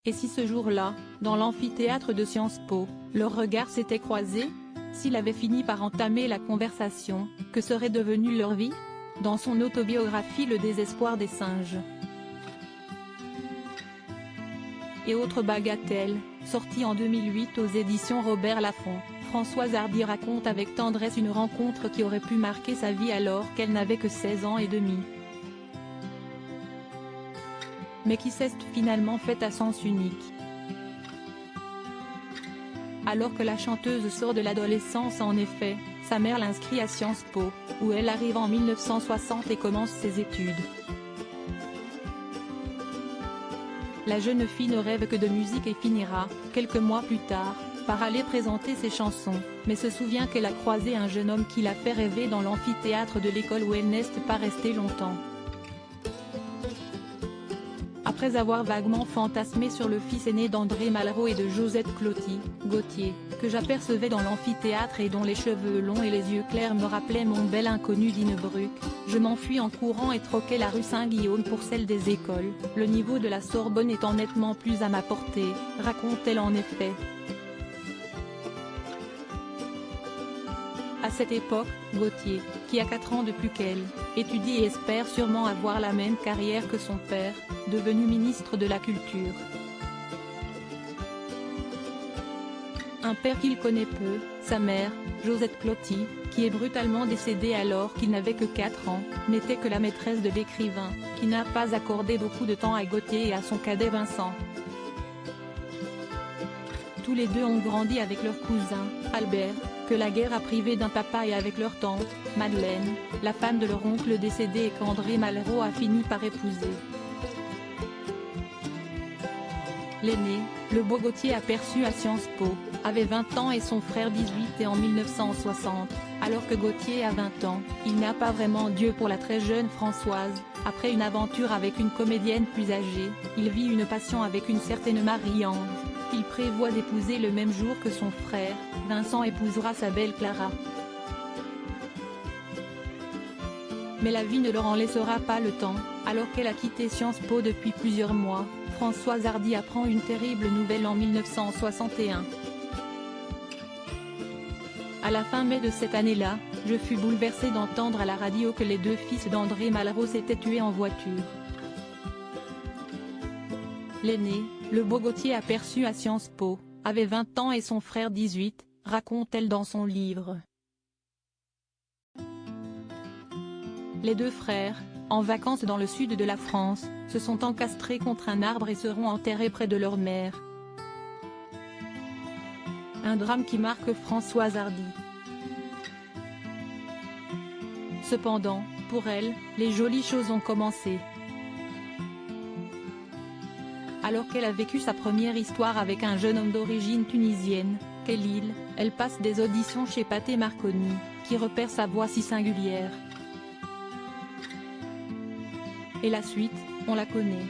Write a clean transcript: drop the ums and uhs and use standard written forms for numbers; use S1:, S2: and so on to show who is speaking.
S1: Et si ce jour-là, dans l'amphithéâtre de Sciences Po, leurs regards s'étaient croisés? S'ils avaient fini par entamer la conversation, que serait devenue leur vie? Dans son autobiographie Le désespoir des singes et autres bagatelles, sortie en 2008 aux éditions Robert Laffont, Françoise Hardy raconte avec tendresse une rencontre qui aurait pu marquer sa vie alors qu'elle n'avait que 16 ans et demi. Mais qui s'est finalement faite à sens unique. Alors que la chanteuse sort de l'adolescence en effet, sa mère l'inscrit à Sciences Po, où elle arrive en 1960 et commence ses études. La jeune fille ne rêve que de musique et finira, quelques mois plus tard, par aller présenter ses chansons, mais se souvient qu'elle a croisé un jeune homme qui l'a fait rêver dans l'amphithéâtre de l'école où elle n'est pas restée longtemps. Après avoir vaguement fantasmé sur le fils aîné d'André Malraux et de Josette Cloty, Gauthier, que j'apercevais dans l'amphithéâtre et dont les cheveux longs et les yeux clairs me rappelaient mon bel inconnu d'Inebruck, je m'enfuis en courant et troquai la rue Saint-Guillaume pour celle des écoles, le niveau de la Sorbonne étant nettement plus à ma portée, raconte-t-elle en effet. À cette époque, Gauthier, qui a 4 ans de plus qu'elle, étudie et espère sûrement avoir la même carrière que son père, devenu ministre de la Culture. Un père qu'il connaît peu, sa mère, Josette Cloty, qui est brutalement décédée alors qu'il n'avait que 4 ans, n'était que la maîtresse de l'écrivain, qui n'a pas accordé beaucoup de temps à Gauthier et à son cadet Vincent. Tous les deux ont grandi avec leur cousin, Albert, que la guerre a privé d'un papa et avec leur tante, Madeleine, la femme de leur oncle décédé et qu'André Malraux a fini par épouser. L'aîné, le beau Gauthier aperçu à Sciences Po, avait 20 ans et son frère 18 et en 1960, alors que Gauthier a 20 ans, il n'a pas vraiment Dieu pour la très jeune Françoise. Après une aventure avec une comédienne plus âgée, il vit une passion avec une certaine Marie-Ange. Il prévoit d'épouser le même jour que son frère, Vincent épousera sa belle Clara. Mais la vie ne leur en laissera pas le temps, alors qu'elle a quitté Sciences Po depuis plusieurs mois, Françoise Hardy apprend une terrible nouvelle en 1961. À la fin mai de cette année-là, je fus bouleversée d'entendre à la radio que les 2 fils d'André Malraux s'étaient tués en voiture. L'aîné, le beau Gauthier aperçu à Sciences Po, avait 20 ans et son frère 18, raconte-t-elle dans son livre. Les 2 frères, en vacances dans le sud de la France, se sont encastrés contre un arbre et seront enterrés près de leur mère. Un drame qui marque Françoise Hardy. Cependant, pour elle, les jolies choses ont commencé. Alors qu'elle a vécu sa première histoire avec un jeune homme d'origine tunisienne, Khalil, elle passe des auditions chez Pathé Marconi, qui repère sa voix si singulière. Et la suite, on la connaît.